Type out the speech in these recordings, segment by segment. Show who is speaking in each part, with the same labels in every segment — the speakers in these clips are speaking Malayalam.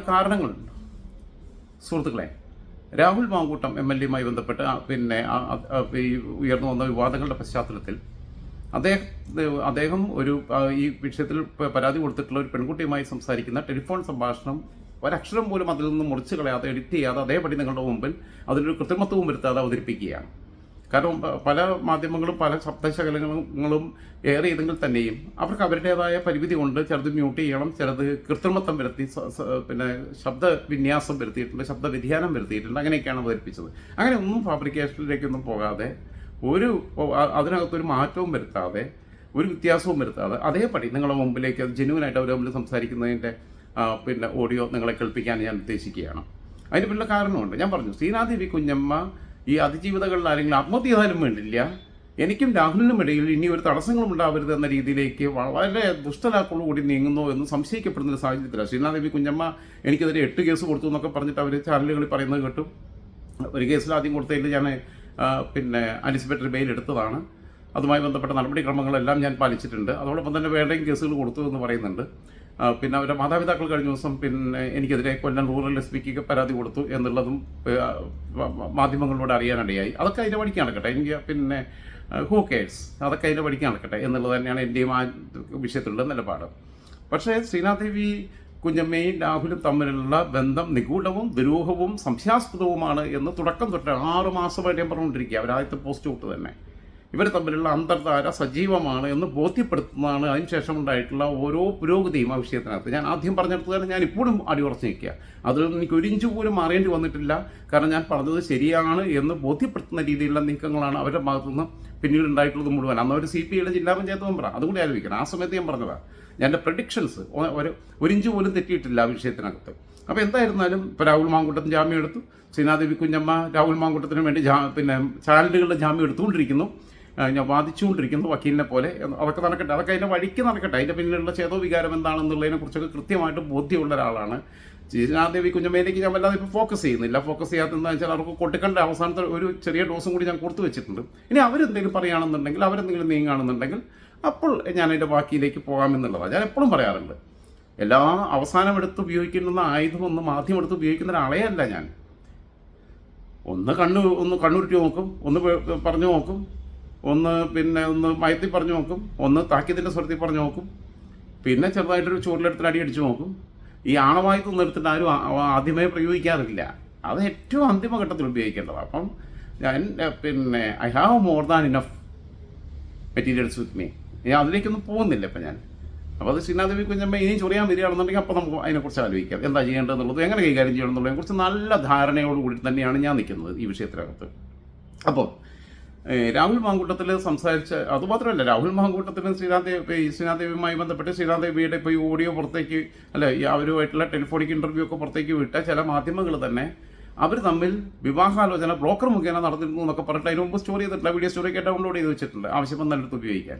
Speaker 1: കാരണങ്ങളുണ്ട് സുഹൃത്തുക്കളെ. രാഹുൽ മാങ്കൂട്ടം MLA-യുമായി ബന്ധപ്പെട്ട് ഈ ഉയർന്നു വന്ന വിവാദങ്ങളുടെ പശ്ചാത്തലത്തിൽ അദ്ദേഹം ഈ വിഷയത്തിൽ പരാതി കൊടുത്തിട്ടുള്ള ഒരു പെൺകുട്ടിയുമായി സംസാരിക്കുന്ന ടെലിഫോൺ സംഭാഷണം ഒരക്ഷരം പോലും അതിൽ നിന്ന് മുറിച്ച് കളയാതെ എഡിറ്റ് ചെയ്യാതെ അതേപടി നിങ്ങളുടെ മുമ്പിൽ അതിലൊരു കൃത്രിമത്വവും വരുത്താതെ അവതരിപ്പിക്കുകയാണ്. കാരണം പല മാധ്യമങ്ങളും പല ശബ്ദശകലങ്ങളും ഏറെ ചെയ്തെങ്കിൽ തന്നെയും അവർക്ക് അവരുടേതായ പരിമിതി കൊണ്ട് ചിലത് മ്യൂട്ട് ചെയ്യണം, ചിലത് കൃത്രിമത്വം വരുത്തി ശബ്ദ വിന്യാസം വരുത്തിയിട്ടുണ്ട്, ശബ്ദ വ്യതിയാനം വരുത്തിയിട്ടുണ്ട്, അങ്ങനെയൊക്കെയാണ് അവതരിപ്പിച്ചത്. അങ്ങനെ ഒന്നും ഫാബ്രിക്കേഷനിലേക്കൊന്നും പോകാതെ അതിനകത്തൊരു മാറ്റവും വരുത്താതെ ഒരു വ്യത്യാസവും വരുത്താതെ അതേപടി നിങ്ങളുടെ മുമ്പിലേക്ക് ജെന്യുവനായിട്ട് അവരുടെ മുമ്പിൽ സംസാരിക്കുന്നതിൻ്റെ ഓഡിയോ നിങ്ങളെ കേൾപ്പിക്കാൻ ഞാൻ ഉദ്ദേശിക്കുകയാണ്. അതിന് പിന്നിലുള്ള കാരണമുണ്ട്. ഞാൻ പറഞ്ഞു, ശ്രീനാദേവി കുഞ്ഞമ്മ ഈ അതിജീവിതകളിൽ ആരെങ്കിലും ആത്മഹത്യ ചെയ്താലും വേണ്ടില്ല, എനിക്കും രാഹുലിനും ഇടയിൽ ഇനി ഒരു തടസ്സങ്ങളും ഉണ്ടാവരുത് എന്ന രീതിയിലേക്ക് വളരെ ദുഷ്ടലാക്കോടുകൂടി നീങ്ങുന്നു എന്ന് സംശയിക്കപ്പെടുന്ന ഒരു സാഹചര്യത്തിലാണ്. ശ്രീനാദേവി കുഞ്ഞമ്മ എനിക്കെതിരെ 8 കേസ് കൊടുത്തു എന്നൊക്കെ പറഞ്ഞിട്ട് അവർ ചാനലുകളിൽ പറയുന്നത് കേട്ടു. ഒരു കേസിൽ ആദ്യം കൊടുത്തതിൽ ഞാൻ ആൻറ്റിസിപ്പേറ്ററി ബെയിൽ എടുത്തതാണ്. അതുമായി ബന്ധപ്പെട്ട നടപടിക്രമങ്ങളെല്ലാം ഞാൻ പാലിച്ചിട്ടുണ്ട്. അതോടൊപ്പം തന്നെ വേറെയും കേസുകൾ കൊടുത്തു എന്ന് പറയുന്നുണ്ട്. അവരുടെ മാതാപിതാക്കൾ കഴിഞ്ഞ ദിവസം എനിക്കെതിരെ കൊല്ലം റൂറൽ SPക്ക് പരാതി കൊടുത്തു എന്നുള്ളതും മാധ്യമങ്ങളിലൂടെ അറിയാനിടയായി. അതൊക്കെ അതിൻ്റെ വഴിക്ക് നടക്കട്ടെ, എനിക്ക് ഹൂ കേഴ്സ്, അതൊക്കെ അതിൻ്റെ വഴിക്ക് നടക്കട്ടെ എന്നുള്ളത് തന്നെയാണ് എൻ്റെയും ആ വിഷയത്തിലുള്ള നിലപാട്. പക്ഷേ ശ്രീനാദേവി കുഞ്ഞമ്മയും രാഹുലും തമ്മിലുള്ള ബന്ധം നിഗൂഢവും ദുരൂഹവും സംശയാസ്പദവുമാണ് എന്ന് തുടക്കം തൊട്ട് 6 മാസമായിട്ട് ഞാൻ പറഞ്ഞുകൊണ്ടിരിക്കുക. അവരാദ്യത്തെ പോസ്റ്റ് തൊട്ട് തന്നെ ഇവർ തമ്മിലുള്ള അന്തർധാര സജീവമാണ് എന്ന് ബോധ്യപ്പെടുത്തുന്നതാണ് അതിനുശേഷം ഉണ്ടായിട്ടുള്ള ഓരോ പുരോഗതിയും ആ വിഷയത്തിനകത്ത്. ഞാൻ ആദ്യം പറഞ്ഞിടത്ത് തന്നെ ഞാൻ ഇപ്പോഴും അടിയുറച്ച് നിൽക്കുക. അതിൽ നിന്ന് എനിക്ക് 1 ഇഞ്ച് പോലും മാറേണ്ടി വന്നിട്ടില്ല. കാരണം ഞാൻ പറഞ്ഞത് ശരിയാണ് എന്ന് ബോധ്യപ്പെടുത്തുന്ന രീതിയിലുള്ള നീക്കങ്ങളാണ് അവരുടെ ഭാഗത്തുനിന്ന് പിന്നീട് ഉണ്ടായിട്ടുള്ളത് മുഴുവൻ. അന്ന് അവർ CPIയുടെ ജില്ലാ പഞ്ചായത്ത് മെമ്പറാണ്, അതുകൂടി ആലോചിക്കണം. ആ സമയത്ത് ഞാൻ പറഞ്ഞതാണ്, ഞാൻ എൻ്റെ പ്രഡിക്ഷൻസ് 1 ഇഞ്ച് പോലും തെറ്റിയിട്ടില്ല ആ വിഷയത്തിനകത്ത്. അപ്പോൾ എന്തായിരുന്നാലും ഇപ്പോൾ രാഹുൽ മാങ്കൂട്ടത്തിന് ജാമ്യം എടുത്തു, ശ്രീനാദേവി കുഞ്ഞമ്മ രാഹുൽ മാങ്കൂട്ടത്തിന് വേണ്ടി ചാനലുകളുടെ ജാമ്യം എടുത്തുകൊണ്ടിരിക്കുന്നു, ഞാൻ വാദിച്ചുകൊണ്ടിരിക്കുന്നു വക്കീലിനെ പോലെ. അതൊക്കെ നടക്കട്ടെ, അതൊക്കെ അതിൻ്റെ വഴിക്ക് നടക്കട്ടെ. അതിൻ്റെ പിന്നിലുള്ള ചേതോ വികാരം എന്താണെന്നുള്ളതിനെ കുറിച്ചൊക്കെ കൃത്യമായിട്ട് ബോധ്യമുള്ള ഒരാളാണ്. ശ്രീനാദേവി കുഞ്ഞമ്മയിലേക്ക് ഞാൻ വല്ലാതെ ഇപ്പോൾ ഫോക്കസ് ചെയ്യുന്നില്ല. ഫോക്കസ് ചെയ്യാത്തതെന്ന് വെച്ചാൽ അവർക്ക് കൊടുക്കേണ്ട അവസാനത്തെ ഒരു ചെറിയ ഡോസും കൂടി ഞാൻ കൊടുത്തു വെച്ചിട്ടുണ്ട്. ഇനി അവരെന്തെങ്കിലും പറയുകയാണെന്നുണ്ടെങ്കിൽ, അവരെന്തെങ്കിലും നീങ്ങുകയാണെന്നുണ്ടെങ്കിൽ അപ്പോൾ ഞാൻ അതിൻ്റെ ബാക്കിയിലേക്ക് പോകാമെന്നുള്ളതാണ് ഞാൻ എപ്പോഴും പറയാറുണ്ട്. എല്ലാ അവസാനം എടുത്ത് ഉപയോഗിക്കുന്ന ആയുധമൊന്നും മാധ്യമം എടുത്ത് ഉപയോഗിക്കുന്ന ഒരാളെ അല്ല ഞാൻ. ഒന്ന് കണ്ണുരുട്ടി നോക്കും, ഒന്ന് പറഞ്ഞു നോക്കും, ഒന്ന് മയത്തിൽ പറഞ്ഞു നോക്കും, ഒന്ന് താക്കീതിൻ്റെ സ്വരത്തിൽ പറഞ്ഞു നോക്കും, പിന്നെ ചെറുതായിട്ടൊരു ചൂരിലെടുത്തിട്ട് അടിച്ചു നോക്കും. ഈ ആണവായുധം നിർത്തിട്ട് ആരും ആദ്യമേ പ്രയോഗിക്കാറില്ല. അത് ഏറ്റവും അന്തിമഘട്ടത്തിൽ ഉപയോഗിക്കേണ്ടതാണ്. അപ്പം ഞാൻ I have more than enough materials with me. ഞാൻ അതിലേക്കൊന്നും പോകുന്നില്ല ഇപ്പം ഞാൻ. അപ്പോൾ അത് ശ്രീനാദേവി കുഞ്ഞമ്മ ഇനിയും ചൊറിയാൻ വരികയാണെന്നുണ്ടെങ്കിൽ അപ്പോൾ നമുക്ക് അതിനെക്കുറിച്ച് ആലോചിക്കാം, എന്താ ചെയ്യേണ്ടതെന്നുള്ളത്, എങ്ങനെ കൈകാര്യം ചെയ്യണം എന്നുള്ളതിനെക്കുറിച്ച് നല്ല ധാരണയോടുകൂടി തന്നെയാണ് ഞാൻ നിൽക്കുന്നത് ഈ വിഷയത്തിനകത്ത്. അപ്പോൾ രാഹുൽ മാങ്കൂട്ടത്തിൽ സംസാരിച്ച അതുമാത്രമല്ല, രാഹുൽ മാങ്കൂട്ടത്തിന് ശ്രീനാദേവിയുമായി ബന്ധപ്പെട്ട് ശ്രീനാദേവിയുടെ ഇപ്പോൾ ഈ ഓഡിയോ പുറത്തേക്ക് അവരുമായിട്ടുള്ള ടെലിഫോണിക് ഇൻ്റർവ്യൂ ഒക്കെ പുറത്തേക്ക് വിട്ട ചില മാധ്യമങ്ങൾ തന്നെ അവർ തമ്മിൽ വിവാഹാലോചന ബ്രോക്കർ മുഖേന നടന്നിരുന്നു എന്നൊക്കെ പറഞ്ഞിട്ട് അതിന് മുമ്പ് സ്റ്റോറി ചെയ്തിട്ടില്ല, വീഡിയോ സ്റ്റോറിയൊക്കെ ഡൗൺലോഡ് ചെയ്ത് വെച്ചിട്ടുണ്ട് ആവശ്യം വന്നെടുത്ത് ഉപയോഗിക്കാൻ.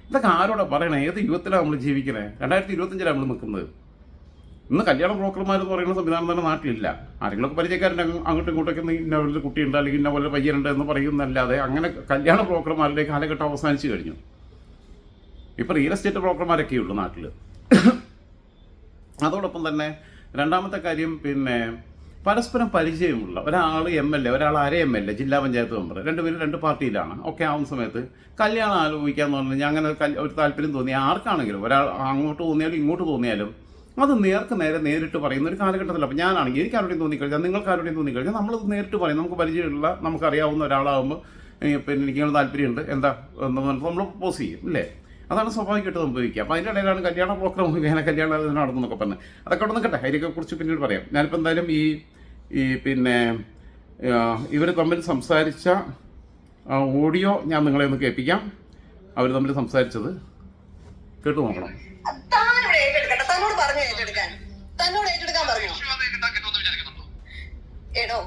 Speaker 1: ഇതൊക്കെ ആരോടെ പറയണേ? ഏത് യുഗത്തിലാണ് നമ്മൾ ജീവിക്കണേ? 2025 നമ്മൾ നിൽക്കുന്നത്. ഇന്ന് കല്യാണ ബ്രോക്കർമാരെന്ന് പറയുന്ന സംവിധാനം തന്നെ നാട്ടിലില്ല. ആരെങ്കിലുമൊക്കെ പരിചയക്കാരൻ്റെ അങ്ങോട്ടും ഇങ്ങോട്ടൊക്കെ ഇന്ന പോലെ കുട്ടിയുണ്ട് അല്ലെങ്കിൽ ഇന്ന പോലെ പയ്യനുണ്ട് എന്ന് പറയുന്നല്ലാതെ അങ്ങനെ കല്യാണ ബ്രോക്കർമാരുടെ കാലഘട്ടം അവസാനിച്ചു കഴിഞ്ഞു. ഇപ്പോൾ റിയൽ എസ്റ്റേറ്റ് ബ്രോക്കർമാരൊക്കെ ഉള്ളൂ നാട്ടിൽ. അതോടൊപ്പം തന്നെ രണ്ടാമത്തെ കാര്യം, പരസ്പരം പരിചയമുള്ള ഒരാൾ MLA, ഒരാൾ അര MLA, ജില്ലാ പഞ്ചായത്ത് മെമ്പർ, രണ്ടുപേരും 2 പാർട്ടിയിലാണ് ഒക്കെ ആവുന്ന സമയത്ത് കല്യാണം ആലോചിക്കാമെന്ന് പറഞ്ഞു കഴിഞ്ഞാൽ അങ്ങനെ ഒരു താല്പര്യം തോന്നിയ ആർക്കാണെങ്കിലും, ഒരാൾ അങ്ങോട്ട് തോന്നിയാലും ഇങ്ങോട്ട് തോന്നിയാലും അത് നേരിട്ട് പറയുന്ന ഒരു കാലഘട്ടത്തില്ല. അപ്പോൾ ഞാനാണെങ്കിൽ എനിക്ക് ആരുടെയും തോന്നിക്കഴിഞ്ഞാൽ, നിങ്ങൾക്ക് ആരുടെയും തോന്നിക്കഴിഞ്ഞാൽ നമ്മളത് നേരിട്ട് പറയും. നമുക്ക് പരിചയമുള്ള, നമുക്കറിയാവുന്ന ഒരാളാകുമ്പോൾ എനിക്ക് താല്പര്യമുണ്ട്, എന്താ നമ്മൾ പ്രപ്പോസ് ചെയ്യും, ഇല്ലേ? അതാണ് സ്വാഭാവികമായിട്ട് സംഭവിക്കുക. അപ്പോൾ അതിൻ്റെ ഇടയിലാണ് കല്യാണ ബ്രോക്കർ മുഖേന കല്യാണം നടന്നതൊക്കെ പറഞ്ഞത്. അതൊക്കെ അവിടെ നിൽക്കട്ടെ, അതിനെ കുറിച്ച് പിന്നീട് പറയാം. ഞാനിപ്പോൾ എന്തായാലും ഇവർ തമ്മിൽ സംസാരിച്ച ഓഡിയോ ഞാൻ നിങ്ങളെ ഒന്ന് കേൾപ്പിക്കാം. അവർ തമ്മിൽ സംസാരിച്ചത് കേട്ടു നോക്കണം.
Speaker 2: എടോ,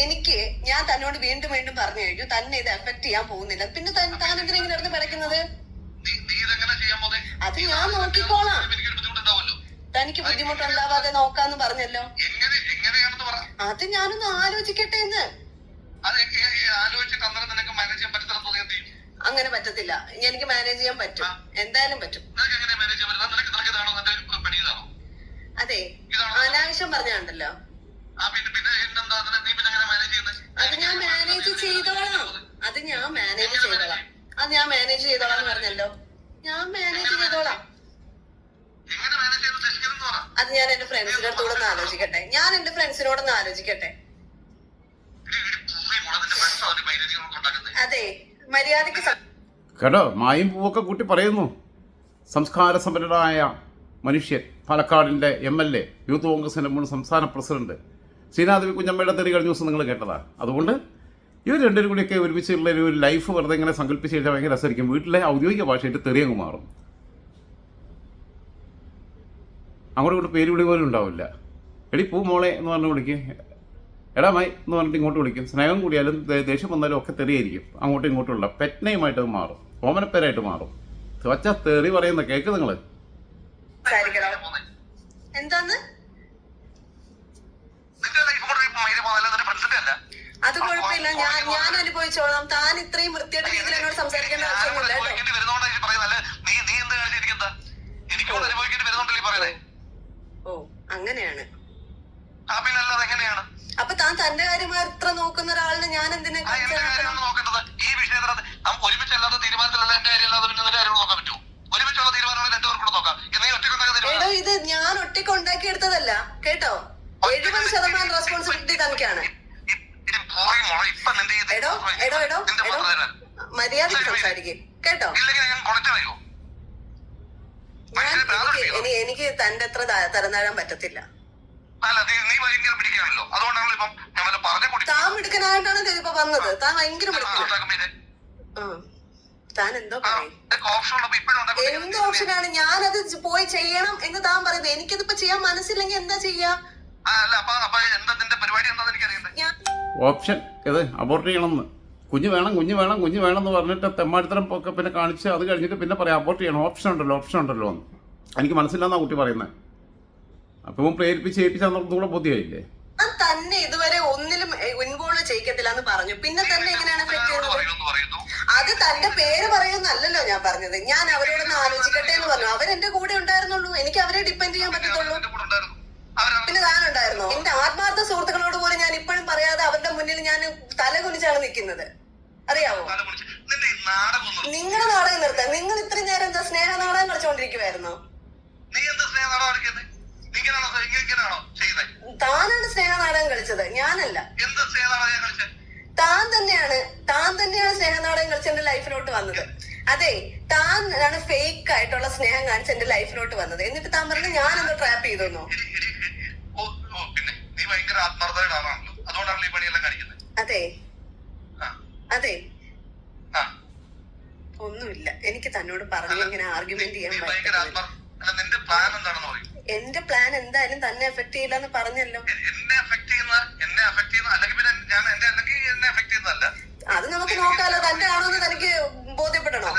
Speaker 2: എനിക്ക് ഞാൻ തന്നോട് വീണ്ടും വീണ്ടും പറഞ്ഞു കഴിഞ്ഞു തന്നെ ഇത് എഫക്ട് ചെയ്യാൻ പോകുന്നില്ല, പിന്നെ താൻ എന്തിനാ നടന്ന് പറയുന്നത്? അത് ഞാൻ നോക്കിക്കോളാം, തനിക്ക് ബുദ്ധിമുട്ടുണ്ടാവാതെ നോക്കാന്ന് പറഞ്ഞല്ലോ. അത് ഞാനൊന്ന് ആലോചിക്കട്ടെ എന്ന്. അങ്ങനെ പറ്റത്തില്ല, എനിക്ക് മാനേജ് ചെയ്യാൻ പറ്റും, എന്തായാലും പറ്റും. അതെ, അനാവശ്യം പറഞ്ഞാണ്ടല്ലോ. അത് ഞാൻ മാനേജ് ചെയ്തോളാം. അത് ഞാൻ മാനേജ് ചെയ്തോളാം. എന്ന് പറഞ്ഞല്ലോ. ഞാൻ മാനേജ് ചെയ്തോളാം. അത് ഞാൻ എന്റെ ഫ്രണ്ട്സിനോടൊന്ന് ആലോചിക്കട്ടെ. അതെ, മര്യാദക്ക്
Speaker 1: കേട്ടോ, മായും പൂവൊക്കെ കൂട്ടി പറയുന്നു. സംസ്കാര സമ്പന്നരായ മനുഷ്യൻ, പാലക്കാടിൻ്റെ MLA, യൂത്ത് കോൺഗ്രസിൻ്റെ മുൻ സംസ്ഥാന പ്രസിഡന്റ് ശ്രീനാഥ് കുഞ്ഞമ്മയുടെ തെറി കഴിഞ്ഞ ദിവസം നിങ്ങൾ കേട്ടതാ. അതുകൊണ്ട് ഇവർ രണ്ടുപേരും കൂടിയൊക്കെ ഒരുമിച്ചുള്ള ഒരു ലൈഫ് വെറുതെ ഇങ്ങനെ സങ്കല്പിച്ച് കഴിഞ്ഞാൽ ഭയങ്കര രസമായിരിക്കും. വീട്ടിലെ ഔദ്യോഗിക ഭാഷയായിട്ട് തെറി അങ്ങ് മാറും. അങ്ങോട്ട് ഇങ്ങോട്ട് പേര് വിളി പോലും ഉണ്ടാവില്ല. എടി പൂ മോളെ എന്ന് പറഞ്ഞ് വിളിക്കും, എടാ മായി എന്ന് പറഞ്ഞിട്ട് ഇങ്ങോട്ട് വിളിക്കും. സ്നേഹം കൂടിയാലും ദേഷ്യം വന്നാലും ഒക്കെ തെറിയായിരിക്കും. അങ്ങോട്ടും ഇങ്ങോട്ടുള്ള പെറ്റ്നെയുമായിട്ട് മാറും, ഓമനപ്പേരായിട്ട് മാറും. വച്ച തെറി പറയുന്ന കേക്ക് നിങ്ങൾ
Speaker 2: എന്താന്ന് അത് കുഴപ്പമില്ല, ഞാൻ അനുഭവിച്ചോളാം. താൻ ഇത്രയും വൃത്തിയായിട്ട് രീതിയിൽ എന്നോട് സംസാരിക്കേണ്ട ആവശ്യമൊന്നുമില്ല കേട്ടോ. ഓ, അങ്ങനെയാണ്. അപ്പൊ താൻ തന്റെ കാര്യം എത്ര നോക്കുന്ന ഒരാളിന് ഞാൻ എന്തിനാ എടോ, ഇത് ഞാൻ ഒറ്റയ്ക്ക് ഉണ്ടാക്കി എടുത്തതല്ല കേട്ടോ. 70% റെസ്പോൺസിബിലിറ്റി തനിക്കാണ്. എടോ, മര്യാദക്ക് സംസാരിക്കും കേട്ടോ. എനിക്ക് തന്റെ അത്ര തരം താഴാൻ പറ്റത്തില്ല. താൻ മിടുക്കനായിട്ടാണ് ഇപ്പൊ വന്നത്. താൻ ഭയങ്കര താൻ എന്തോ പറയും. എന്ത് ഓപ്ഷനാണ്? ഞാനത് പോയി ചെയ്യണം എന്ന് താൻ പറയുന്നത്. എനിക്കതിപ്പോ ചെയ്യാൻ മനസ്സില്ലെങ്കിൽ എന്താ ചെയ്യാ?
Speaker 1: ഓപ്ഷൻ ഇത് അബോർട്ട് ചെയ്യണമെന്ന്. കുഞ്ഞ് വേണം എന്ന് പറഞ്ഞിട്ട് തെമ്മാടിത്തരം ഒക്കെ പിന്നെ കാണിച്ച് അത് കഴിഞ്ഞിട്ട് പിന്നെ പറയാം അബോർട്ട് ചെയ്യണം. ഓപ്ഷൻ ഉണ്ടല്ലോ എന്ന്. എനിക്ക് മനസ്സിലാന്നാ കുട്ടി പറയുന്നത്. അപ്പം പ്രേരിപ്പിച്ച് കൂടെ ബുദ്ധിയായില്ലേ?
Speaker 2: തന്നെ ഇതുവരെ ഒന്നിലും ഇൻവോൾവ് ചെയ്യിക്കത്തില്ല എന്ന് പറഞ്ഞു. പിന്നെ തന്നെ എങ്ങനെയാണ് അത് തന്റെ പേര് പറയുന്നല്ലോ ഞാൻ പറഞ്ഞത്. ഞാൻ അവരോടൊന്ന് ആലോചിക്കട്ടെ എന്ന് പറഞ്ഞു. അവരെന്റെ കൂടെ ഉണ്ടായിരുന്നുള്ളൂ. എനിക്ക് അവരെ ഡിപ്പെൻഡ് ചെയ്യാൻ പറ്റത്തുള്ളൂ. പിന്നെ താനുണ്ടായിരുന്നോ? എന്റെ ആത്മാർത്ഥ സുഹൃത്തുക്കളോട് പോലും ഞാൻ ഇപ്പോഴും പറയാതെ അവരുടെ മുന്നിൽ ഞാൻ തല കുനിച്ചാണ് നിൽക്കുന്നത്. അറിയാവോ? നിങ്ങളുടെ നാടകം നിർത്താൻ. നിങ്ങൾ ഇത്രയും നേരം എന്താ സ്നേഹ നാടകം കളിച്ചോണ്ടിരിക്കുവായിരുന്നോ? താനാണ് സ്നേഹ നാടകം കളിച്ചത്, ഞാനല്ല. താൻ തന്നെയാണ് സ്നേഹ നാടകം കളിച്ച് എന്റെ ലൈഫിലോട്ട് വന്നത്. അതെ, താൻ ആണ് ഫേക്ക് ആയിട്ടുള്ള സ്നേഹം കാണിച്ച് എന്റെ ലൈഫിലോട്ട് വന്നത്. എന്നിട്ട് താൻ പറഞ്ഞു ഞാൻ എന്തോ ട്രാപ്പ് ചെയ്തെന്നോ? അതെ ഒന്നുമില്ല. എനിക്ക് തന്നോട് പറഞ്ഞു ഇങ്ങനെ ആർഗ്യുമെന്റ് ചെയ്യാൻ പറ്റില്ല. എന്റെ പ്ലാൻ എന്തായാലും തന്നെ എഫക്ട് ചെയ്യില്ല എന്ന് പറഞ്ഞല്ലോ. അത് നമുക്ക് നോക്കാലോ. തന്റെ ആണോ എന്ന് തനിക്ക് ബോധ്യപ്പെടണോ?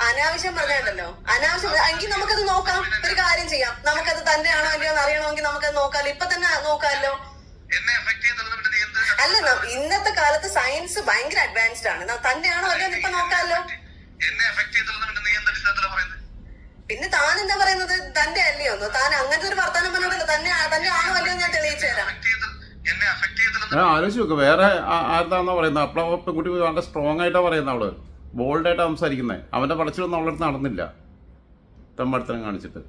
Speaker 2: അനാവശ്യം പറഞ്ഞാണ്ടല്ലോ. എങ്കിൽ നമുക്കത് നോക്കാം. ഒരു കാര്യം ചെയ്യാം, നമുക്കത് തന്നെ ആണോ അല്ലയോ എന്ന് അറിയണമെങ്കിൽ നമുക്കത് നോക്കാലോ. ഇപ്പൊ തന്നെ നോക്കാമല്ലോ. അല്ല, ഇന്നത്തെ കാലത്ത് സയൻസ് ഭയങ്കര അഡ്വാൻസ്ഡ് ആണ്. തന്നെയാണോ അല്ലയോ എന്ന് ഇപ്പൊ നോക്കാമല്ലോ. പിന്നെ താൻ എന്താ പറയുന്നത്? തന്റെ അല്ലയോന്നോ? താൻ അങ്ങനത്തെ ഒരു വർത്താനം പറഞ്ഞല്ലോ. തന്നെ ആണോ അല്ലയോ ഞാൻ തെളിയിച്ചു തരാം.
Speaker 1: ആലോചിച്ച് നോക്ക്. വേറെ ആരുതാന്നാ പറയുന്നത്? അപ്പോഴാ പെൺകുട്ടി വളരെ സ്ട്രോങ് ആയിട്ടാ പറയുന്നത്. അവള് ബോൾഡായിട്ടാണ് സംസാരിക്കുന്നത്. അവന്റെ പറച്ചിലൊന്നും അവളുടെ അടുത്ത് നടന്നില്ല. തെമ്മടുത്തരം കാണിച്ചിട്ട്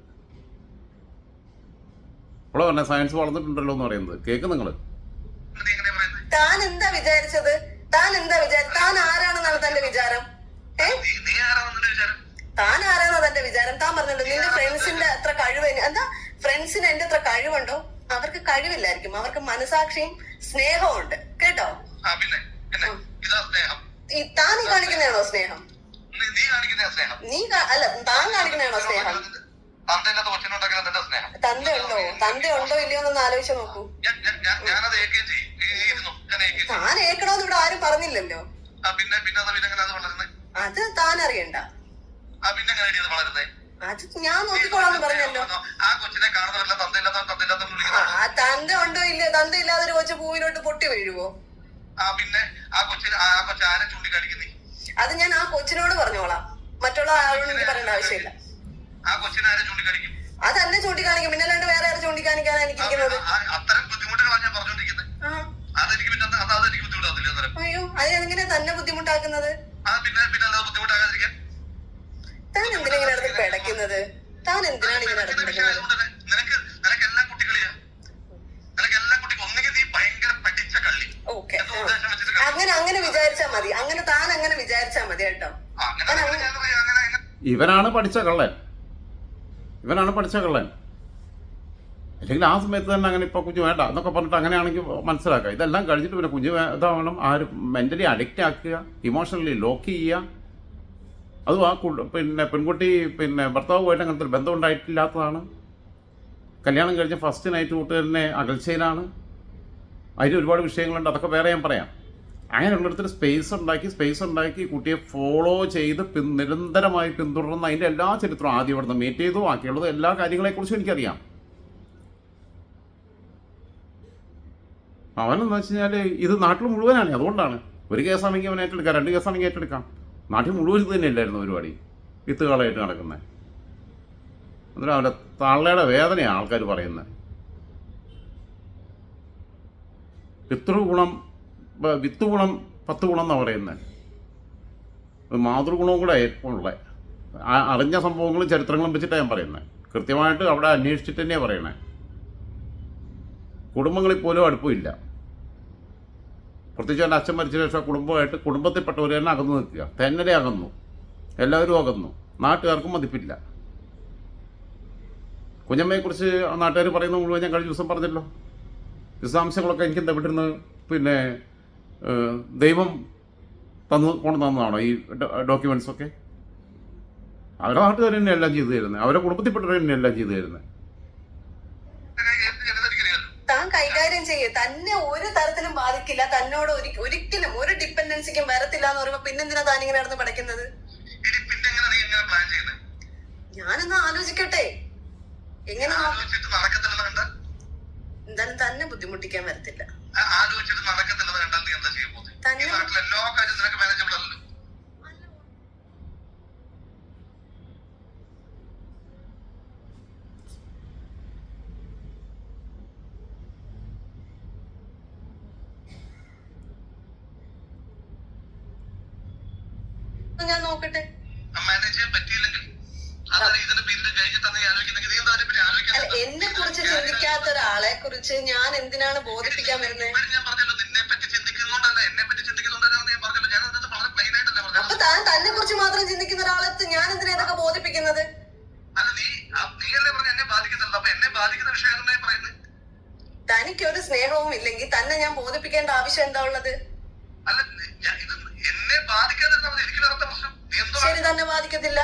Speaker 1: അവളെ പറഞ്ഞ സയൻസ് വളർന്നിട്ടുണ്ടല്ലോ എന്ന് പറയുന്നത്. കേക്ക് നിങ്ങള്
Speaker 2: താൻ എന്താ വിചാരിച്ചത്? താൻ ആരാണെന്നാണ് തന്റെ വിചാരം? താൻ ആരാണോ തന്റെ വിചാരം? താൻ പറഞ്ഞല്ലോ നിന്റെ ഫ്രണ്ട്സിന്റെ അത്ര കഴിവ്. എന്താ ഫ്രണ്ട്സിന് എന്റെ അത്ര കഴിവുണ്ടോ? അവർക്ക് കഴിവില്ലായിരിക്കും. അവർക്ക് മനസാക്ഷിയും സ്നേഹവും ഉണ്ട് കേട്ടോ. താൻ കാണിക്കുന്നതാണോ സ്നേഹം? നീ അല്ല, താൻ കാണിക്കുന്നതാണോ സ്നേഹം? തന്റെ ഉണ്ടോ ഇല്ലയോ എന്നൊന്ന് ആലോചിച്ച് നോക്കൂ. താൻ ഏക്കണോന്ന് ഇവിടെ ആരും പറഞ്ഞില്ലല്ലോ. അത് താൻ അറിയണ്ട. അത് ഞാൻ നോക്കിക്കോളാന്ന് പറഞ്ഞല്ലോ. തന്റെ ഉണ്ടോ ഇല്ലയോ? തന്ത ഇല്ലാതെ ഒരു കൊച്ചു പൂവിലോട്ട് പൊട്ടി വീഴുവോ? അത് ഞാൻ ആ കൊച്ചിനോട് പറഞ്ഞോളാം. മറ്റുള്ള ആളോട് എനിക്ക് പറയേണ്ട ആവശ്യമില്ല. അതന്നെ ചൂണ്ടിക്കാണിക്കും, പിന്നെ അല്ലാണ്ട് വേറെ ആരും ചൂണ്ടിക്കാണിക്കാനാണ് എനിക്കിരിക്കുന്നത്.
Speaker 3: അത്തരം ബുദ്ധിമുട്ടുകളാണ് ഞാൻ പറഞ്ഞോണ്ടിരിക്കുന്നത്. അതെനിക്ക് പിന്നെ അതെനിക്ക് ബുദ്ധിമുട്ടാകുന്നില്ല.
Speaker 2: അയ്യോ, അതിനെങ്ങനെ തന്നെ ബുദ്ധിമുട്ടാക്കുന്നത്?
Speaker 3: പിന്നെ അല്ലാതെ ബുദ്ധിമുട്ടാകാതിരിക്കാൻ
Speaker 2: താൻ എന്തിനാ ഇങ്ങനെ നടന്ന് പിടയ്ക്കുന്നത്? താൻ എന്തിനാണ് ഇങ്ങനെ നടക്കുന്നത്?
Speaker 3: നിനക്ക് എല്ലാ കുട്ടികളിയാ, നിനക്ക് എല്ലാ കുട്ടികളും ഒന്നുകിൽ നീ ഭയങ്കര പഠിച്ച കള്ളി.
Speaker 2: ഓക്കെ, അങ്ങനെ വിചാരിച്ചാ മതി. താൻ അങ്ങനെ വിചാരിച്ചാ മതി കേട്ടോ.
Speaker 1: ഇവനാണ് പഠിച്ച കള്ളൻ, ഇവനാണ് പഠിച്ച കള്ളൻ. അല്ലെങ്കിൽ ആ സമയത്ത് തന്നെ അങ്ങനെ ഇപ്പോൾ കുഞ്ഞ് വേണ്ട എന്നൊക്കെ പറഞ്ഞിട്ട് അങ്ങനെയാണെങ്കിൽ മനസ്സിലാക്കുക. ഇതെല്ലാം കഴിഞ്ഞിട്ട് പിന്നെ കുഞ്ഞ് ഇതാവണം, മെൻ്റലി അഡിക്റ്റ് ആക്കുക, ഇമോഷണലി ലോക്ക് ചെയ്യുക. അതും ആ പിന്നെ പെൺകുട്ടി പിന്നെ ഭർത്താവുമായിട്ട് അങ്ങനത്തെ ഒരു ബന്ധം ഉണ്ടായിട്ടില്ലാത്തതാണ്. കല്യാണം കഴിഞ്ഞ ഫസ്റ്റ് നൈറ്റ് തൊട്ട് തന്നെ അകൽച്ചയിലാണ്. അതിൽ ഒരുപാട് വിഷയങ്ങളുണ്ട്, അതൊക്കെ വേറെ ഞാൻ പറയാം. അങ്ങനെയുള്ളിടത്തൊരു സ്പേസ് ഉണ്ടാക്കി കുട്ടിയെ ഫോളോ ചെയ്ത് നിരന്തരമായി പിന്തുടർന്ന് അതിൻ്റെ എല്ലാ ചരിത്രവും ആദ്യം ഇവിടുന്ന് മീറ്റ് ചെയ്തു, ബാക്കിയുള്ളത് എല്ലാ കാര്യങ്ങളെക്കുറിച്ചും എനിക്കറിയാം. അവനെന്ന് വെച്ച് കഴിഞ്ഞാൽ ഇത് നാട്ടിൽ മുഴുവനാണ്. അതുകൊണ്ടാണ് ഒരു കേസാണെങ്കിൽ അവൻ ഏറ്റെടുക്കാം, 2 കേസാണെങ്കിൽ ഏറ്റെടുക്കാം. നാട്ടിൽ മുഴുവൻ ഇത് തന്നെയല്ലായിരുന്നു പരിപാടി, വിത്തുകളായിട്ട് നടക്കുന്നത്. എന്നിട്ട് അവൻ്റെ തള്ളയുടെ വേദനയാണ് ആൾക്കാർ പറയുന്നത്. വിത്ത് ഗുണം 10 ഗുണം എന്നാണ് പറയുന്നത്. മാതൃഗുണവും കൂടെ ഉള്ളത്. അറിഞ്ഞ സംഭവങ്ങളും ചരിത്രങ്ങളും വെച്ചിട്ടാണ് ഞാൻ പറയുന്നത്. കൃത്യമായിട്ട് അവിടെ അന്വേഷിച്ചിട്ട് തന്നെയാണ് പറയണത്. കുടുംബങ്ങളിൽ പോലും അടുപ്പമില്ല. പ്രത്യേകിച്ച് എൻ്റെ അച്ഛൻ മരിച്ച ശേഷം കുടുംബത്തിൽപ്പെട്ടവർ തന്നെ അകന്നു നിൽക്കുക. തന്നെ അകന്നു, എല്ലാവരും അകന്നു, നാട്ടുകാർക്കും മതിപ്പില്ല. കുഞ്ഞമ്മയെക്കുറിച്ച് നാട്ടുകാർ പറയുന്നത് മുഴുവൻ ഞാൻ കഴിഞ്ഞ ദിവസം പറഞ്ഞല്ലോ. വിശദാംശങ്ങളൊക്കെ എനിക്ക് എന്താ വിട്ടിരുന്ന് പിന്നെ ദൈവം കൊണ്ടു തന്നതാണോ ഈ ഡോക്യുമെൻറ്റ്സൊക്കെ? അവരുടെ നാട്ടുകാർ തന്നെ എല്ലാം ചെയ്തു തരുന്നത്, അവരുടെ കുടുംബത്തിൽപ്പെട്ടവർ തന്നെ എല്ലാം ചെയ്തു തരുന്നത്.
Speaker 2: താൻ കൈകാര്യം ചെയ്യേ, തന്നെ ഒരു തരത്തിലും ബാധിക്കില്ല, തന്നോട് ഒരിക്കലും ഒരു ഡിപ്പെൻഡൻസിക്കും വരത്തില്ല എന്ന് പറയുമ്പോ പിന്നെന്തിനാ താൻ ഇങ്ങനെ നടന്ന് പഠിക്കുന്നത്? ഞാനൊന്ന് ആലോചിക്കട്ടെ. എങ്ങനെ എന്തായാലും തന്നെ ബുദ്ധിമുട്ടിക്കാൻ വരത്തില്ല. ഞാൻ നോക്കട്ടെ. എന്നെ കുറിച്ച് ചിന്തിക്കാത്ത ഒരാളെ കുറിച്ച് ഞാൻ എന്തിനാണ് ബോധിപ്പിക്കാൻ വരുന്നത്? അപ്പൊ താൻ തന്നെ കുറിച്ച് മാത്രം ചിന്തിക്കുന്ന ഒരാളെ ഞാൻ എന്തിനാ ഇതൊക്കെ ബോധിപ്പിക്കുന്നത്? തനിക്കൊരു സ്നേഹവും ഇല്ലെങ്കിൽ തന്നെ ഞാൻ ബോധിപ്പിക്കേണ്ട ആവശ്യം എന്താ ഉള്ളത്? ശരി, തന്നെ ബാധിക്കത്തില്ല.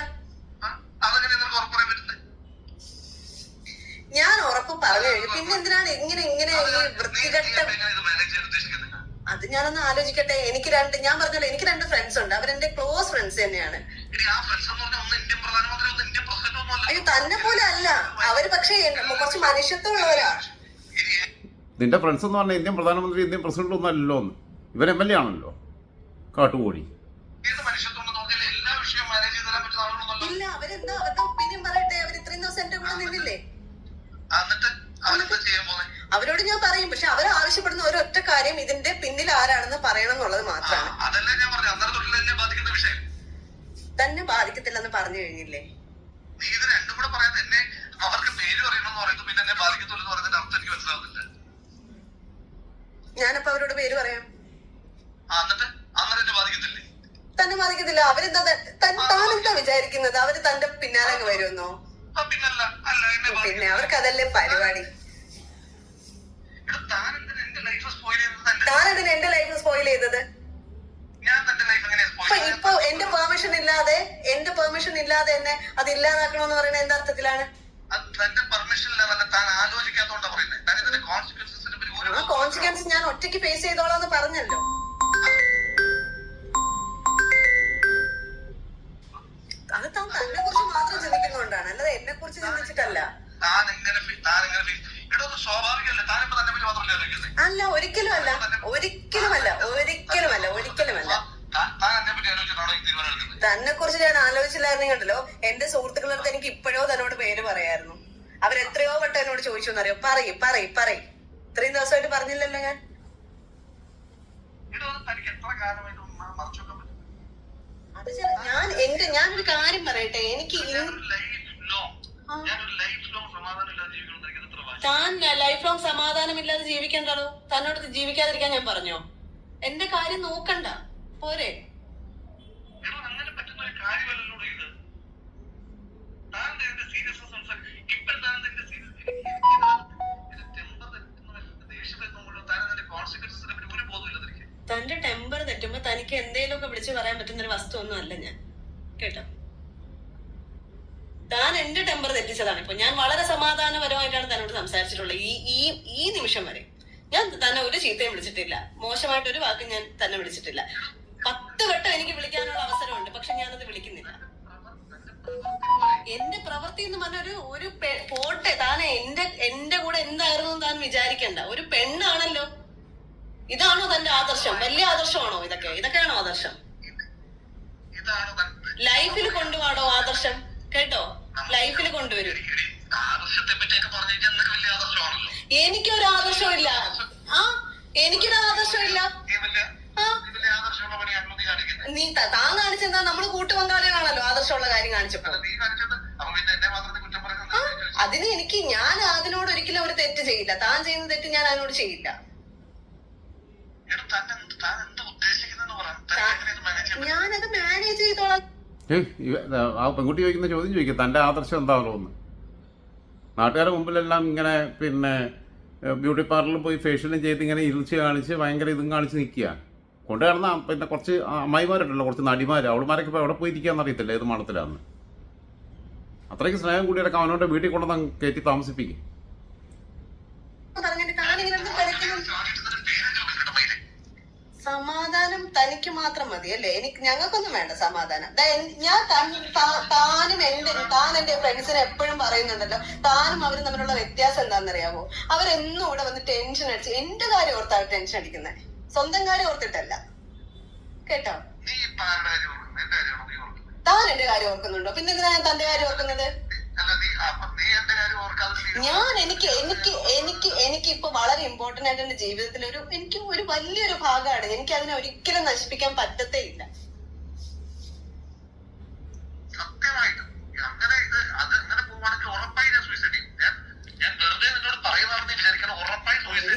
Speaker 2: ഞാൻ ഉറപ്പ് പറഞ്ഞു കഴിഞ്ഞു. പിന്നെ എന്തിനാണ് ഇങ്ങനെ ഈ വൃത്തികെട്ട? അത് ഞാനൊന്ന് ആലോചിക്കട്ടെ. ഞാൻ പറഞ്ഞല്ലോ, എനിക്ക് 2 ഫ്രണ്ട്സ് ഉണ്ട്. അവരെന്റെ ക്ലോസ് ഫ്രണ്ട്സ് തന്നെയാണ്. അയ്യോ, തന്നെ പോലെ അല്ല അവര്, പക്ഷേ കുറച്ച് മനുഷ്യത്വമുള്ളവരാ.
Speaker 1: നിന്റെ ഫ്രണ്ട്സ് എന്ന് പറഞ്ഞാൽ ഇന്ത്യൻ പ്രധാനമന്ത്രി, ഇന്ത്യൻ പ്രസിഡന്റ് ഒന്നും അല്ലല്ലോ. ഇവർ MLA ആണല്ലോ, കാട്ടുകോഴി.
Speaker 2: ഇല്ല, അവരെന്താ അവരുടെ ഒപ്പീനിയൻ പറയട്ടെ. അവർ ഇത്രയും ദിവസം എന്റെ കൂടെ നിന്നില്ലേ? അവരോട് ഞാൻ പറയും. പക്ഷെ അവർ ആവശ്യപ്പെടുന്ന ഒരൊറ്റ കാര്യം, ഇതിന്റെ പിന്നിൽ ആരാണെന്ന് പറയണം എന്നുള്ളത് മാത്രമാണ്. തന്നെ ബാധിക്കത്തില്ലെന്ന് പറഞ്ഞു കഴിഞ്ഞില്ലേ? ഞാനപ്പോ അവരോട് പേര് പറയാം. തന്നെ ബാധിക്കത്തില്ല. അവരെന്താ താനെന്താ വിചാരിക്കുന്നത്? അവര് തന്റെ പിന്നാലെ അങ്ങ് വരുമെന്നോ? പിന്നെ അവർക്ക് അതല്ലേ പരിപാടി. താനെന്തിനാ എന്റെ ലൈഫ് സ്പോയിൽ ചെയ്തത്? ഇപ്പൊ എന്റെ പെർമിഷൻ ഇല്ലാതെ എന്നെ അത് ഇല്ലാതാക്കണമെന്ന് പറയുന്നത് എന്താ അർത്ഥത്തിലാണ്? ആ കോൺസിക്വൻസ് ഞാൻ ഒറ്റയ്ക്ക് ഫേസ് ചെയ്തോളാന്ന് പറഞ്ഞല്ലോ. അത് താൻ തന്നെ കുറിച്ച് മാത്രം ചിന്തിക്കുന്നതുകൊണ്ടാണ്, അല്ലാതെ എന്നെ കുറിച്ച് ചിന്തിച്ചിട്ടല്ല. അല്ല, ഒരിക്കലുമല്ല. തന്നെ കുറിച്ച് ഞാൻ ആലോചിച്ചില്ലായിരുന്നു. കണ്ടല്ലോ, എന്റെ സുഹൃത്തുക്കളുടെ അടുത്ത് എനിക്ക് ഇപ്പോഴോ തന്നോട് പേര് പറയായിരുന്നു. അവരെത്രയോ വട്ടം എന്നോട് ചോദിച്ചു എന്നറിയോ? പറയും ഇത്രയും ദിവസമായിട്ട് പറഞ്ഞില്ലല്ലോ ഞാൻ.
Speaker 3: എടോ, അത് തനിക്ക് എത്ര കാലമായിട്ട് മറച്ചു വെക്കാൻ പറ്റും?
Speaker 2: അത് ഞാനൊരു കാര്യം പറയട്ടെ, എനിക്ക്
Speaker 3: ഞാനൊരു ലൈഫ് ലോങ് സമാധാനം ഇല്ലാതെ ജീവിക്കണം എനിക്ക് എത്ര വാശി.
Speaker 2: താൻ ലൈഫ് ലോങ് സമാധാനമില്ലാതെ ജീവിക്കണ്ടോ? തന്നോട് ജീവിക്കാതിരിക്കാൻ ഞാൻ പറഞ്ഞോ? എന്റെ കാര്യം നോക്കണ്ട പോരെ?
Speaker 3: എടോ, അങ്ങനെ പറ്റുന്ന ഒരു കാര്യമല്ലല്ലോ ഇത്. താൻ ഇതിന്റെ സീരിയസ്നെസ് ഇപ്പൊ താൻ ഇതിന്റെ സീരിയസ് ടെമ്പർ തെറ്റുന്ന ദേഷ്യം തെറ്റുമ്പോഴും താൻ അതിന്റെ കോൺസിക്വൻസിനെ പറ്റി ഒരു ബോധമില്ല എനിക്ക്.
Speaker 2: തന്റെ ടെമ്പർ തെറ്റുമ്പോ തനിക്ക് എന്തേലുമൊക്കെ വിളിച്ചു പറയാൻ പറ്റുന്ന ഒരു വസ്തു ഒന്നും അല്ല ഞാൻ, കേട്ടോ. താൻ എന്റെ ടെമ്പർ തെറ്റിച്ചതാണ്. ഇപ്പൊ ഞാൻ വളരെ സമാധാനപരമായിട്ടാണ് തന്നോട് സംസാരിച്ചിട്ടുള്ളത് ഈ നിമിഷം വരെ. ഞാൻ തന്നെ ഒരു ചീത്തയും വിളിച്ചിട്ടില്ല, മോശമായിട്ടൊരു വാക്ക് ഞാൻ തന്നെ വിളിച്ചിട്ടില്ല. 10 വട്ടം എനിക്ക് വിളിക്കാനുള്ള അവസരമുണ്ട്, പക്ഷെ ഞാനത് വിളിക്കുന്നില്ല. എന്റെ പ്രവൃത്തി എന്ന് പറഞ്ഞ ഒരു പോട്ടെ, താനെ എന്റെ കൂടെ എന്തായിരുന്നു താൻ വിചാരിക്കണ്ട. ഒരു പെണ്ണാണല്ലോ. ഇതാണോ തന്റെ ആദർശം? വലിയ ആദർശമാണോ ഇതൊക്കെയാണോ ആദർശം? ലൈഫിൽ കൊണ്ടുപോടോ ആദർശം, കേട്ടോ. ലൈഫിൽ കൊണ്ടുവരും. എനിക്കൊരു ആദർശവും ഇല്ല. എനിക്കൊരു ആദർശവും ഇല്ല. നീ താൻ കാണിച്ചെന്താ? നമ്മള് കൂട്ടുപങ്കാളികളാണല്ലോ ആദർശമുള്ള കാര്യം കാണിച്ചപ്പോ. അതിന് ഞാൻ അതിനോട് ഒരിക്കലും ഒരു തെറ്റ് ചെയ്യില്ല. താൻ ചെയ്യുന്ന തെറ്റ് ഞാൻ അതിനോട് ചെയ്യില്ല. ഞാനത് മാനേജ് ചെയ്തോളാം.
Speaker 1: ആ പെൺകുട്ടി ചോദിക്കുന്ന ചോദ്യം ചോദിക്കും, തൻ്റെ ആദർശം എന്താണല്ലോ എന്ന്. നാട്ടുകാരുടെ മുമ്പിലെല്ലാം ഇങ്ങനെ പിന്നെ ബ്യൂട്ടി പാർലറിൽ പോയി ഫേഷ്യലും ചെയ്ത് ഇങ്ങനെ ഇരുച്ച് കാണിച്ച് ഭയങ്കര ഇതും കാണിച്ച് നിൽക്കുക. കൊണ്ടു കിടന്ന പിന്നെ കുറച്ച് അമ്മായിമാരുണ്ടല്ലോ, കുറച്ച് നടിമാർ, അവളുമാരൊക്കെ ഇപ്പോൾ എവിടെ പോയിരിക്കുകയെന്ന് അറിയത്തില്ല ഏത് മണത്തിലാന്ന്. അത്രയ്ക്ക് സ്നേഹം കൂടിയൊക്കെ അവനോട് വീട്ടിൽ കൊണ്ടുവന്ന് കയറ്റി താമസിപ്പിക്കും.
Speaker 2: സമാധാനം തനിക്ക് മാത്രം മതി അല്ലേ? ഞങ്ങൾക്കൊന്നും വേണ്ട സമാധാനം. ഞാൻ താൻ എന്റെ ഫ്രണ്ട്സിനെ എപ്പോഴും പറയുന്നുണ്ടല്ലോ, താനും അവരും തമ്മിലുള്ള വ്യത്യാസം എന്താണെന്നറിയാവോ? അവരെന്നും ഇവിടെ വന്ന് ടെൻഷൻ അടിച്ച് എന്റെ കാര്യം ഓർത്താണ് ടെൻഷൻ അടിക്കുന്നത്, സ്വന്തം കാര്യം ഓർത്തിട്ടല്ല, കേട്ടോ. താൻ എന്റെ കാര്യം ഓർക്കുന്നുണ്ടോ? പിന്നെ എന്തിനാ ഞാൻ തന്റെ കാര്യം ഓർക്കുന്നത്? എനിക്ക് ഇപ്പൊ വളരെ ഇമ്പോർട്ടന്റ് ആയിട്ട് എന്റെ ജീവിതത്തിൽ എനിക്ക് ഒരു വലിയൊരു ഭാഗമാണ്. എനിക്ക് അതിനെ ഒരിക്കലും നശിപ്പിക്കാൻ പറ്റത്തേ ഇല്ല.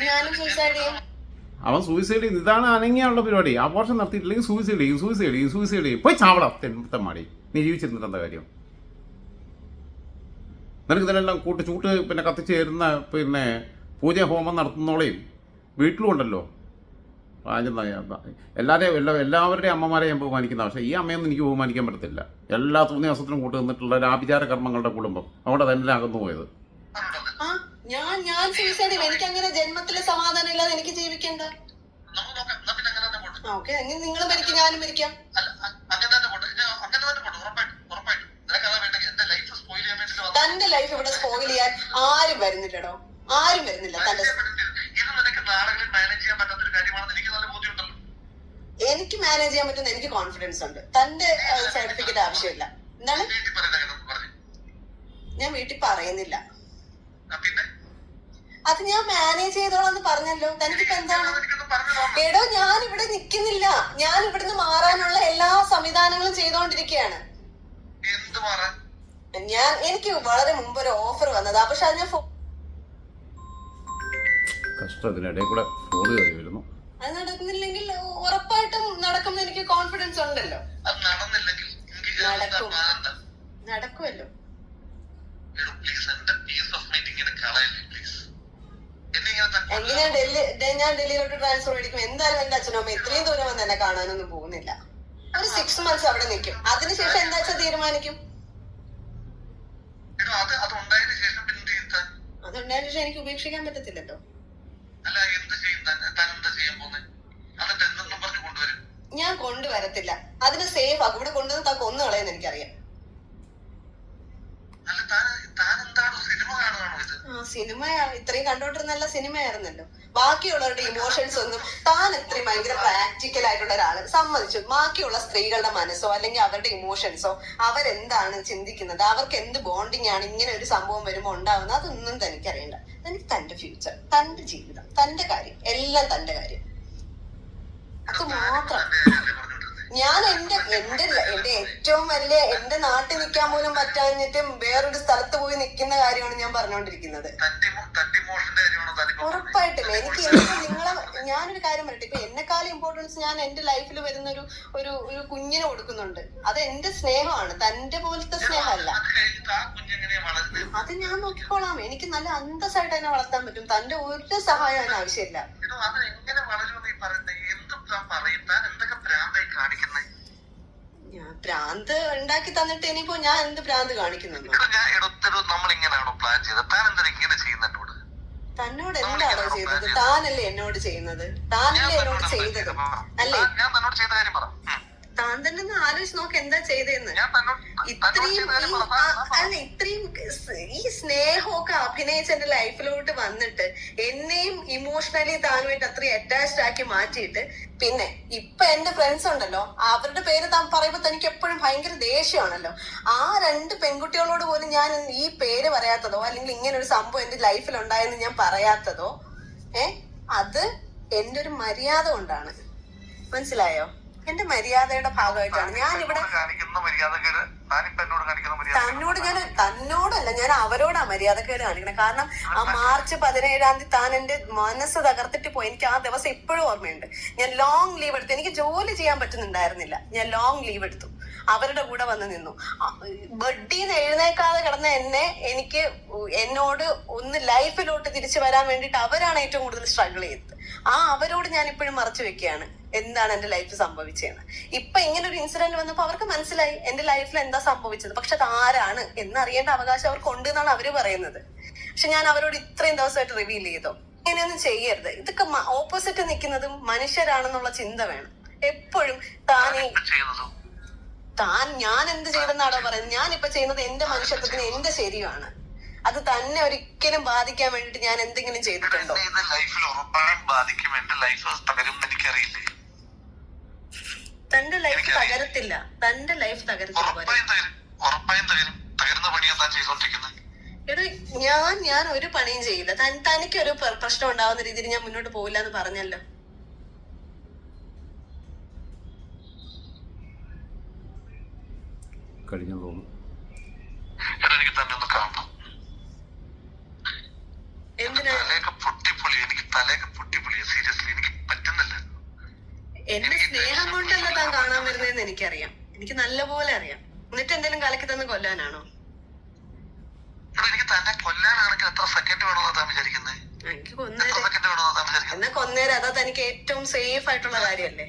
Speaker 2: ഞാനും സൂസൈഡ് ചെയ്യും.
Speaker 1: അവൻ സൂയിസൈഡ് ചെയ്യും. ഇതാണ് അനങ്ങിയുള്ള പരിപാടി. അബോർഷൻ നടത്തിയിട്ടില്ലെങ്കിൽ സൂയിസൈഡ് ചെയ്യും. പോയി ചാവട തെന്മാടി. നീ ജീവിച്ചിരുന്നിട്ട് എന്താ കാര്യം? നിനക്ക് ഇതിനെല്ലാം ചൂട്ട് പിന്നെ കത്തിച്ച് തരുന്ന പിന്നെ പൂജ ഹോമം നടത്തുന്നോളെയും വീട്ടിലും ഉണ്ടല്ലോ. എല്ലാവരുടെയും അമ്മമാരെ ഞാൻ ബഹുമാനിക്കുന്ന, പക്ഷേ ഈ അമ്മയൊന്നും എനിക്ക് ബഹുമാനിക്കാൻ പറ്റത്തില്ല. എല്ലാ തോന്നിയ ദിവസത്തിനും കൂട്ട് നിന്നിട്ടുള്ള ഒരു ആഭിചാര കർമ്മങ്ങളുടെ കുടുംബം അവിടെ തന്നെ അകന്നു പോയത്.
Speaker 2: ഞാൻ സൂസൈഡ് ചെയ്യും. എനിക്ക് അങ്ങനെ ജന്മത്തില് സമാധാനം ഇല്ലാതെ എനിക്ക് ജീവിക്കണ്ട. ഓക്കെ, നിങ്ങൾ മരിക്കും, ഞാനും മരിക്കാം. തന്റെ ലൈഫ് ഇവിടെ സ്പോയിൽ ചെയ്യാൻ ആരും വരുന്നില്ലടോ, ആരും വരുന്നില്ല. എനിക്ക് മാനേജ് ചെയ്യാൻ പറ്റുന്ന എനിക്ക് കോൺഫിഡൻസ് ഉണ്ട്. തന്റെ സർട്ടിഫിക്കറ്റ് ആവശ്യമില്ല. എന്താണ്? ഞാൻ വീട്ടിൽ പറയുന്നില്ല. അത് ഞാൻ മാനേജ് ചെയ്തോളാന്ന് പറഞ്ഞല്ലോ. തനിക്കിപ്പോ എന്താണ്? എടോ, ഞാൻ ഇവിടെ നിൽക്കുന്നില്ല. ഞാൻ ഇവിടുന്ന് മാറാനുള്ള എല്ലാ സംവിധാനങ്ങളും ചെയ്തോണ്ടിരിക്കുകയാണ്. എനിക്ക് വളരെ മുമ്പ് ഒരു ഓഫർ വന്നതാ, പക്ഷെ അത് ഞാൻ
Speaker 1: കഷ്ടത്തിനിടയിൽ കൂടെ ഫോൺ കയറി വരുന്നു.
Speaker 2: അത് നടക്കുന്നില്ലെങ്കിൽ ഉറപ്പായിട്ടും നടക്കുമെന്ന് എനിക്ക് കോൺഫിഡൻസ് ഉണ്ടല്ലോ. നടക്കുമല്ലോ. ഞാൻ ഡൽഹിയിലോട്ട് ട്രാൻസ്ഫർ മേടിക്കും. എന്തായാലും എന്റെ അച്ഛനും അമ്മ ഇത്രയും ദൂരം വന്ന് എന്നെ കാണാനൊന്നും പോകുന്നില്ല. ഒരു 6 months അവിടെ നിൽക്കും. അതിനുശേഷം എന്താ വെച്ചാൽ തീരുമാനിക്കും. അതുണ്ടായതിനു ശേഷം എനിക്ക് ഉപേക്ഷിക്കാൻ പറ്റത്തില്ലല്ലോ. ഞാൻ കൊണ്ടുവരത്തില്ല. അതിന് സേഫ് ആക്കും. ഇവിടെ കൊണ്ടുവന്ന് താൻ കൊന്നു കളയെന്ന് എനിക്കറിയാം. സിനിമ ഇത്രയും കണ്ടോണ്ടിരുന്നല്ല സിനിമയായിരുന്നല്ലോ. ബാക്കിയുള്ളവരുടെ ഇമോഷൻസ് ഒന്നും താൻ ഇത്രയും ഭയങ്കര പ്രാക്ടിക്കൽ ആയിട്ടുള്ള ഒരാള് സമ്മതിച്ചു. ബാക്കിയുള്ള സ്ത്രീകളുടെ മനസ്സോ അല്ലെങ്കിൽ അവരുടെ ഇമോഷൻസോ അവരെന്താണ് ചിന്തിക്കുന്നത്, അവർക്ക് എന്ത് ബോണ്ടിങ് ആണ് ഇങ്ങനെ ഒരു സംഭവം വരുമ്പോൾ ഉണ്ടാവുന്നത്, അതൊന്നും തനിക്കറിയണ്ട. തനിക്ക് തന്റെ ഫ്യൂച്ചർ, തന്റെ ജീവിതം, തന്റെ കാര്യം, എല്ലാം തന്റെ കാര്യം, അത് മാത്രം. ഞാൻ എന്റെ ഏറ്റവും വലിയ എന്റെ നാട്ടിൽ നിൽക്കാൻ പോലും പറ്റാഞ്ഞിട്ട് വേറൊരു സ്ഥലത്ത് പോയി നിൽക്കുന്ന കാര്യമാണ് ഞാൻ പറഞ്ഞുകൊണ്ടിരിക്കുന്നത്. ഉറപ്പായിട്ടും എനിക്ക് നിങ്ങളെ ഞാനൊരു കാര്യം പറയട്ടെ, ഇപ്പൊ എന്നെക്കാളും ഇമ്പോർട്ടൻസ് ഞാൻ എന്റെ ലൈഫിൽ വരുന്ന ഒരു കുഞ്ഞിന് കൊടുക്കുന്നുണ്ട്. അത് എന്റെ സ്നേഹമാണ്, തന്റെ പോലത്തെ സ്നേഹമല്ല. അത് ഞാൻ നോക്കിക്കോളാം. എനിക്ക് നല്ല അന്തസ്സായിട്ട് അതിനെ വളർത്താൻ പറ്റും. തന്റെ ഒരു സഹായം അതിന് ആവശ്യമില്ല. ഞാൻ ഭ്രാന്ത് ഉണ്ടാക്കി തന്നിട്ട് ഇനിയിപ്പോ ഞാൻ എന്ത് ഭ്രാന്ത് കാണിക്കുന്നു? തന്നോട് എന്താണോ ചെയ്തത്? താനല്ലേ എന്നോട് ചെയ്യുന്നത്, താനല്ലേ എന്നോട് ചെയ്തത് അല്ലേ? താൻ തന്നെ ഒന്ന് ആലോചിച്ച് നോക്ക് എന്താ ചെയ്തതെന്ന്. ഇത്രയും ഈ സ്നേഹമൊക്കെ അഭിനയിച്ച് എന്റെ ലൈഫിലോട്ട് വന്നിട്ട് എന്നെയും ഇമോഷണലി താനുമായിട്ട് അത്രയും അറ്റാച്ച്ഡ് ആക്കി മാറ്റിയിട്ട് പിന്നെ ഇപ്പൊ എന്റെ ഫ്രണ്ട്സ് ഉണ്ടല്ലോ, അവരുടെ പേര് താൻ പറയുമ്പോ തനിക്ക് എപ്പോഴും ഭയങ്കര ദേഷ്യമാണല്ലോ. ആ 2 പെൺകുട്ടികളോട് പോലും ഞാൻ ഈ പേര് പറയാത്തതോ അല്ലെങ്കിൽ ഇങ്ങനെ ഒരു സംഭവം എന്റെ ലൈഫിൽ ഉണ്ടായെന്ന് ഞാൻ പറയാത്തതോ അത് എന്റെ ഒരു മര്യാദ കൊണ്ടാണ്. മനസ്സിലായോ? എന്റെ മര്യാദയുടെ ഭാഗമായിട്ടാണ് ഞാൻ ഇവിടെ. തന്നോടല്ല, ഞാൻ അവരോടാ മര്യാദക്കേട് കാണിക്കണം. കാരണം ആ മാർച്ച് 17-ാം തീയതി താൻ എന്റെ മനസ്സ് തകർത്തിട്ട് പോയി. എനിക്ക് ആ ദിവസം ഇപ്പോഴും ഓർമ്മയുണ്ട്. ഞാൻ ലോങ് ലീവ് എടുത്തു. എനിക്ക് ജോലി ചെയ്യാൻ പറ്റുന്നുണ്ടായിരുന്നില്ല. ഞാൻ ലോങ് ലീവ് എടുത്തു, അവരുടെ കൂടെ വന്ന് നിന്നു. ബെഡിന്ന് എഴുന്നേക്കാതെ കിടന്ന എനിക്ക് എന്നോട് ഒന്ന് ലൈഫിലോട്ട് തിരിച്ചു വരാൻ വേണ്ടിയിട്ട് അവരാണ് ഏറ്റവും കൂടുതൽ സ്ട്രഗിൾ ചെയ്തത്. അവരോട് ഞാൻ ഇപ്പോഴും മറച്ചു വെക്കുകയാണ് എന്താണ് എന്റെ ലൈഫ് സംഭവിച്ചതെന്ന്. ഇപ്പൊ ഇങ്ങനെ ഒരു ഇൻസിഡന്റ് വന്നപ്പോ അവർക്ക് മനസ്സിലായി എന്റെ ലൈഫിൽ എന്താ സംഭവിച്ചത്. പക്ഷെ അത് ആരാണ് എന്നറിയേണ്ട അവകാശം അവർക്ക് ഉണ്ട് എന്നാണ് അവര് പറയുന്നത്. പക്ഷെ ഞാൻ അവരോട് ഇത്രയും ദിവസമായിട്ട് റിവീൽ ചെയ്തോ? ഇങ്ങനെയൊന്നും ചെയ്യരുത്. ഇതൊക്കെ ഓപ്പോസിറ്റ് നിൽക്കുന്നതും മനുഷ്യരാണെന്നുള്ള ചിന്ത വേണം എപ്പോഴും. ഞാൻ എന്ത് ചെയ്തെന്നാണോ പറയുന്നത്? ഞാൻ ഇപ്പൊ ചെയ്യുന്നത് എന്റെ മനുഷ്യത്വത്തിന് എന്റെ ശരിയാണ്. അത് തന്നെ ഒരിക്കലും ബാധിക്കാൻ വേണ്ടിട്ട് ഞാൻ എന്തെങ്കിലും ചെയ്തിട്ടുണ്ടോ? തന്റെ ലൈഫ് തകരത്തില്ല, തന്റെ ലൈഫ് തകരത്തില്ല. ഞാൻ ഒരു പണിയും ചെയ്യില്ല. തനിക്കൊരു പ്രശ്നം ഉണ്ടാവുന്ന രീതിയിൽ ഞാൻ മുന്നോട്ട് പോവില്ല എന്ന് പറഞ്ഞല്ലോ.
Speaker 1: കഴിഞ്ഞു തോന്നുന്നു.
Speaker 2: എന്റെ സ്നേഹം കൊണ്ടല്ല താൻ കാണാൻ വരുന്നതെന്ന് എനിക്കറിയാം. എനിക്ക് നല്ല പോലെ അറിയാം. എന്നിട്ട് എന്തെങ്കിലും കലക്കി തന്ന് കൊല്ലാനാണോ? എനിക്ക് എന്നാ കൊന്നേരം. അതാ തനിക്ക് ഏറ്റവും സേഫ് ആയിട്ടുള്ള കാര്യല്ലേ?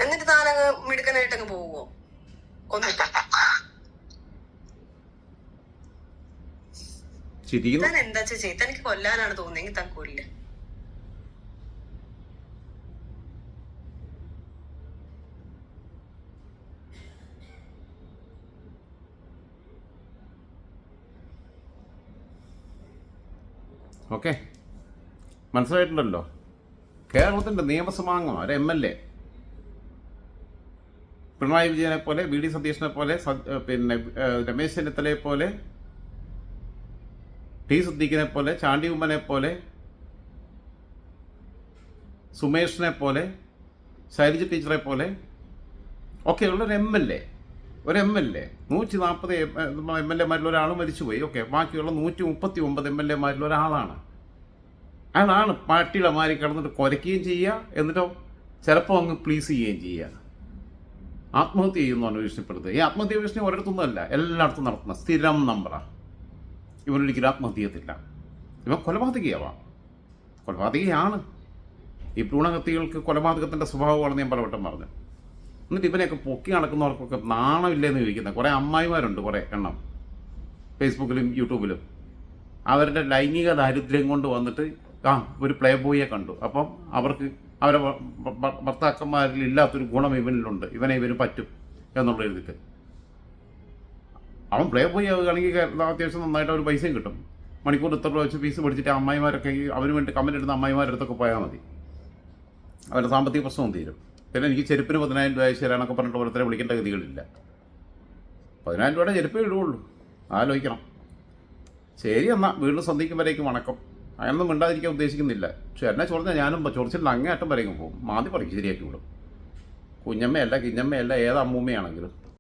Speaker 2: എന്നിട്ട് താനങ്ങ് മിടുക്കനായിട്ടങ്ങ് പോവോ കൊന്നിട്ട്? താൻ എന്താ ചെയ്ത്? തനിക്ക് കൊല്ലാനാണ് തോന്നിയെങ്കിൽ താൻ കൊല്ല.
Speaker 1: ഓക്കെ, മനസ്സിലായിട്ടുണ്ടല്ലോ. കേരളത്തിൻ്റെ നിയമസഭാംഗം ഒരു MLA പിണറായി വിജയനെ പോലെ, VD സതീശനെ പോലെ, പിന്നെ രമേശ് ചെന്നിത്തലയെ പോലെ, ടി സിദ്ദീഖിനെ പോലെ, ചാണ്ടി ഉമ്മനെ പോലെ, സുമേഷിനെ പോലെ, ശൈലജ ടീച്ചറെ പോലെ ഒക്കെയുള്ളൊരു MLA, ഒരു MLA 140 MLA-മാരിൽ ഒരാൾ മരിച്ചുപോയി. ഓക്കെ, ബാക്കിയുള്ള 139 MLA-മാരിൽ ഒരാളാണ്. അയാളാണ് പാർട്ടിയുടെ മാറി കിടന്നിട്ട് കുരയ്ക്കുകയും ചെയ്യുക, എന്നിട്ടോ ചിലപ്പോൾ അങ്ങ് പ്ലീസ് ചെയ്യുകയും ചെയ്യുക. ആത്മഹത്യ ചെയ്യുന്നതാണ് ഭീഷണിപ്പെടുത്തുക. ഈ ആത്മഹത്യ ഭീഷണി ഒരിടത്തൊന്നുമല്ല, എല്ലായിടത്തും നടത്തുന്ന സ്ഥിരം നമ്പറാണ്. ഇവനൊരിക്കലും ആത്മഹത്യ ചെയ്യത്തില്ല. ഇവൻ കൊലപാതകയാവാം, കൊലപാതകയാണ്. ഈ ഭ്രൂണഹത്യകൾക്ക് കൊലപാതകത്തിൻ്റെ സ്വഭാവമാണെന്ന് ഞാൻ പലവട്ടം പറഞ്ഞു. എന്നിട്ട് ഇവനെയൊക്കെ പൊക്കി നടക്കുന്നവർക്കൊക്കെ നാണമില്ലെന്ന് ചോദിക്കുന്നത് കുറേ അമ്മായിമാരുണ്ട്, കുറേ എണ്ണം ഫേസ്ബുക്കിലും യൂട്യൂബിലും. അവരുടെ ലൈംഗിക ദാരിദ്ര്യം കൊണ്ട് വന്നിട്ട് ഒരു പ്ലേ ബോയെ കണ്ടു, അപ്പം അവർക്ക് അവരെ ഭർത്താക്കന്മാരിൽ ഇല്ലാത്തൊരു ഗുണം ഇവനിലുണ്ട്, ഇവന് പറ്റും എന്നുള്ള എഴുതിയിട്ട് അവൻ പ്ലേ ബോയ് ആവുകയാണെങ്കിൽ അത്യാവശ്യം നന്നായിട്ട് അവർ പൈസയും കിട്ടും. മണിക്കൂർ ഇത്ര രൂപ വെച്ച് ഫീസ് പഠിച്ചിട്ട് അമ്മായിമാരൊക്കെ അവന് വേണ്ടി കമൻറ്റ് ഇടുന്ന അമ്മായിമാരുടെ അടുത്തൊക്കെ പോയാൽ മതി, അവരുടെ സാമ്പത്തിക പ്രശ്നവും തീരും. പിന്നെ എനിക്ക് ചെരുപ്പിന് 10,000 രൂപ അയച്ചു തരാനൊക്കെ പറഞ്ഞിട്ട് ഓരോരുത്തരെ വിളിക്കേണ്ട ഗതികളില്ല. 10,000 രൂപയുടെ ചെരുപ്പേ ഇടുകയുള്ളൂ, ആലോചിക്കണം. ശരി, എന്നാൽ വീണ്ടും സന്ധിക്കുമ്പോഴേക്കും വണക്കം. അങ്ങനൊന്നും മിണ്ടാതിരിക്കാൻ ഉദ്ദേശിക്കുന്നില്ല. പക്ഷെ എന്നെ ചൊറിഞ്ഞാൽ ഞാനും ചൊറിച്ചിട്ട് അങ്ങേയറ്റം വരെയും പോകും. മാതി പറയും ശരിയാക്കി വിടും. കുഞ്ഞമ്മയല്ല കിഞ്ഞമ്മയല്ല ഏത് അമ്മൂമ്മയാണെങ്കിലും